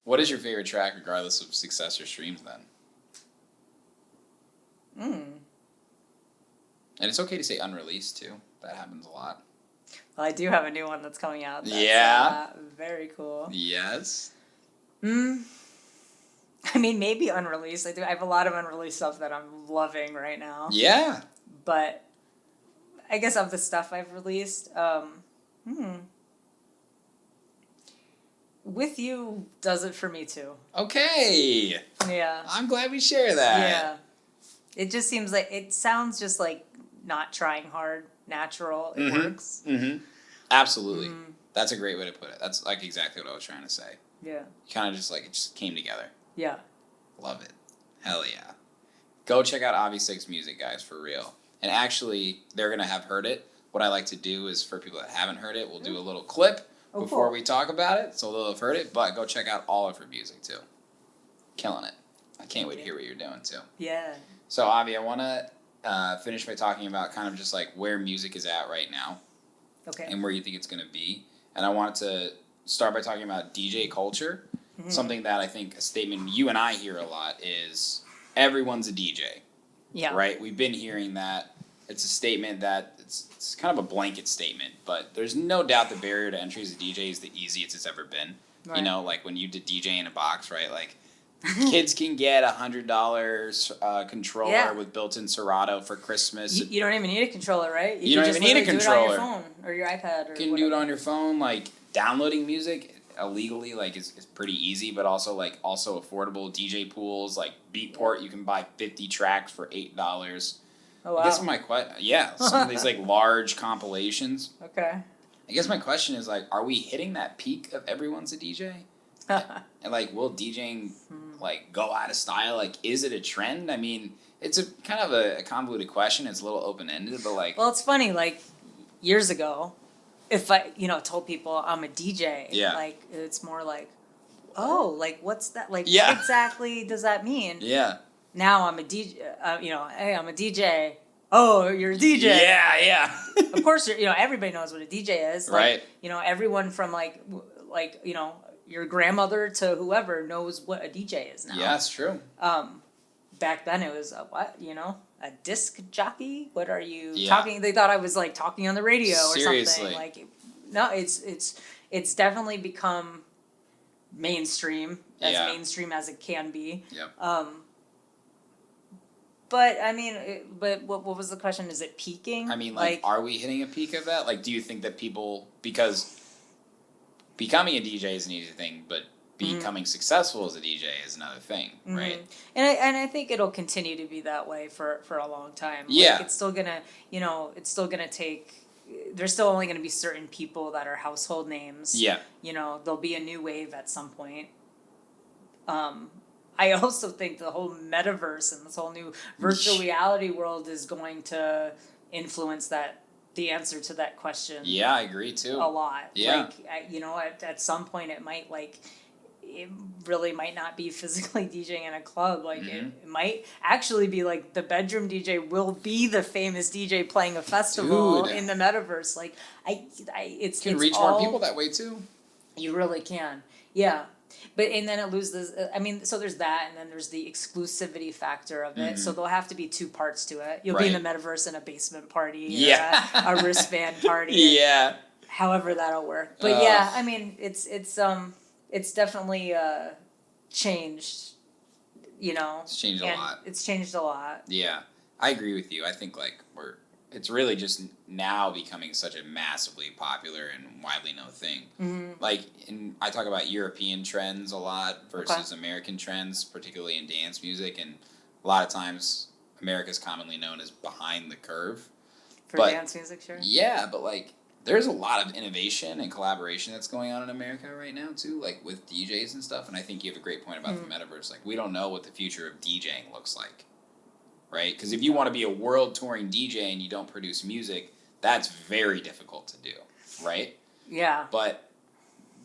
What is your favorite track, regardless of success or streams, then? And it's okay to say unreleased, too. That happens a lot. Well, I do have a new one that's coming out. That's, very cool. Yes. I mean, maybe unreleased. I have a lot of unreleased stuff that I'm loving right now. Yeah. But I guess of the stuff I've released, With You does it for me too. Okay. Yeah. I'm glad we share that. Yeah. It just seems like, it sounds just like not trying hard, natural. It works. Mm-hmm. Absolutely. That's a great way to put it. That's like exactly what I was trying to say. Yeah. Kind of just like, it just came together. Yeah. Love it. Hell yeah. Go check out Avi Sic's music, guys, for real. And actually, they're going to have heard it. What I like to do is, for people that haven't heard it, we'll do a little clip before we talk about it, so they'll have heard it. But go check out all of her music, too. Killing it. I can't wait to hear what you're doing, too. Yeah. So, Avi, I want to finish by talking about kind of just like where music is at right now. Okay. And where you think it's going to be. And I wanted to start by talking about DJ culture. Something that I think a statement you and I hear a lot is everyone's a DJ. Yeah. Right? We've been hearing that. It's a statement that it's kind of a blanket statement, but there's no doubt the barrier to entry as a DJ is the easiest it's ever been. Right. You know, like when you did DJ in a box, right? Like kids can get $100 controller with built-in Serato for Christmas. You don't even need a controller, right? You don't even need a controller. Do it on your phone or your iPad. Or you can do it on your phone. Like downloading music illegally, like is pretty easy, but also affordable. DJ pools, like Beatport, you can buy 50 tracks for $8. Oh wow! I guess some of these like large compilations. Okay. I guess my question is like, are we hitting that peak of everyone's a DJ? And like, will DJing like go out of style? Like, is it a trend? I mean, it's a kind of a convoluted question. It's a little open ended, but like. Well, it's funny. Like years ago, if I told people I'm a DJ, like it's more like, oh, like what's that? Like, what exactly does that mean? Yeah. Now I'm a DJ. Hey, I'm a DJ. Oh, you're a DJ. Yeah. Of course, everybody knows what a DJ is. Like, right. Everyone from like your grandmother to whoever knows what a DJ is now. Yeah, that's true. Back then it was a disc jockey. What are you talking? They thought I was like talking on the radio or something. Like, no, it's definitely become mainstream, as mainstream as it can be. Yep. But I mean, what was the question? Is it peaking? I mean, like, are we hitting a peak of that? Like, do you think that people, because becoming a DJ is an easy thing, but becoming successful as a DJ is another thing, right? And I think it'll continue to be that way for a long time. Yeah. Like, it's still gonna take. There's still only gonna be certain people that are household names. Yeah. There'll be a new wave at some point. I also think the whole metaverse and this whole new virtual reality world is going to influence the answer to that question. Yeah, I agree too. A lot. Yeah. Like, at some point it really might not be physically DJing in a club. Like it might actually be like the bedroom DJ will be the famous DJ playing a festival in the metaverse. Like you can reach more people that way too. You really can. Yeah. And then it loses. I mean, so there's that, and then there's the exclusivity factor of it. So there'll have to be two parts to it. You'll be in the metaverse in a basement party, or a wristband party. Yeah. However that'll work, but I mean, it's definitely changed. It's changed a lot. It's changed a lot. Yeah, I agree with you. I think like it's really just now becoming such a massively popular and widely known thing. Like, I talk about European trends a lot versus American trends, particularly in dance music, and a lot of times America's commonly known as behind the curve. For dance music, sure. Yeah, but like, there's a lot of innovation and collaboration that's going on in America right now too, like with DJs and stuff, and I think you have a great point about the metaverse. Like, we don't know what the future of DJing looks like. Right? Because if you want to be a world touring DJ and you don't produce music, that's very difficult to do, right? Yeah. But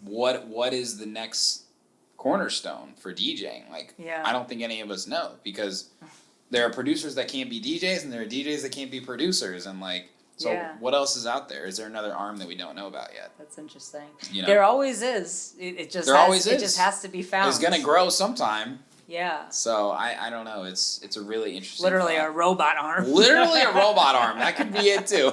what is the next cornerstone for DJing? Like, I don't think any of us know, because there are producers that can't be DJs and there are DJs that can't be producers, and like, So Yeah. what else is out there? Is there another arm that we don't know about yet? That's interesting. You know? There always is. It just There has, always it is. just has to be found. It's gonna grow sometime. Yeah. So I don't know. It's a really interesting. Literally thought. a robot arm. Literally a robot arm. That could be it too.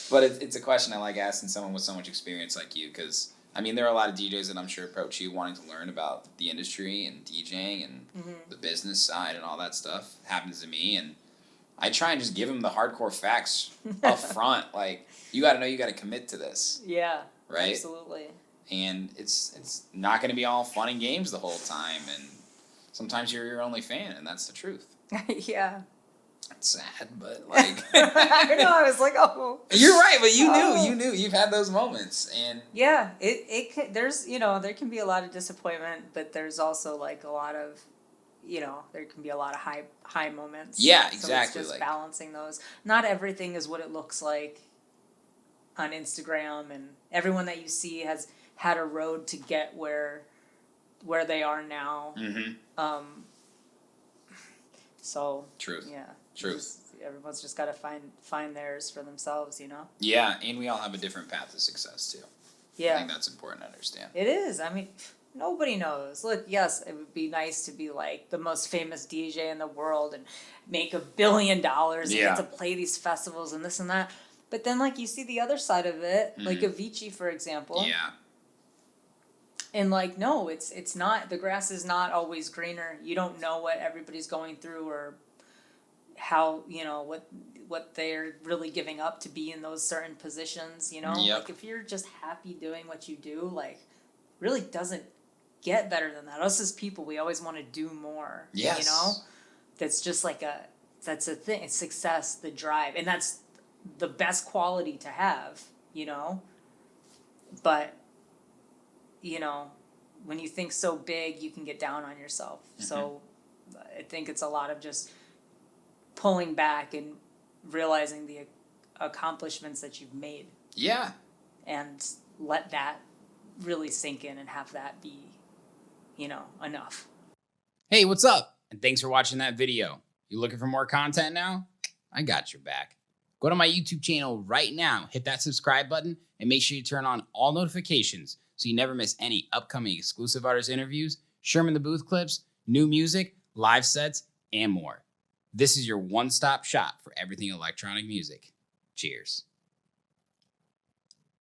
But it's a question I like asking someone with so much experience like you, because I mean there are a lot of DJs that I'm sure approach you wanting to learn about the industry and DJing and the business side and all that stuff. Happens to me, and I try and just give them the hardcore facts up front. Like, you got to know you got to commit to this. Yeah. Right? Absolutely. And it's not going to be all fun and games the whole time. And sometimes you're your only fan, and that's the truth. Yeah. It's sad, but like... I know, I was like, oh. You're right, but you knew. You've had those moments. And yeah, it can, there's, there can be a lot of disappointment, but there's also like a lot of, there can be a lot of high moments. Yeah, So exactly. it's just balancing those. Not everything is what it looks like on Instagram, and everyone that you see has had a road to get where they are now. Mm-hmm. So Truth. Yeah. Truth. Everyone's just got to find theirs for themselves, Yeah, and we all have a different path to success too. Yeah. I think that's important to understand. It is. I mean, nobody knows. Look, yes, it would be nice to be like the most famous DJ in the world and make $1 billion and get to play these festivals and this and that. But then, like, you see the other side of it, like Avicii, for example. Yeah. And like, no, it's not. The grass is not always greener. You don't know what everybody's going through or how, what they're really giving up to be in those certain positions, Yep. Like, if you're just happy doing what you do, like, really doesn't get better than that. Us as people, we always want to do more. Yes. That's just like that's a thing. It's success, the drive, and that's the best quality to have. But when you think so big, you can get down on yourself. Mm-hmm. So I think it's a lot of just pulling back and realizing the accomplishments that you've made. Yeah. And let that really sink in and have that be, enough. Hey, what's up? And thanks for watching that video. You looking for more content now? I got your back. Go to my YouTube channel right now, hit that subscribe button, and make sure you turn on all notifications so you never miss any upcoming exclusive artist interviews, Sherm in the Booth clips, new music, live sets, and more. This is your one-stop shop for everything electronic music. Cheers.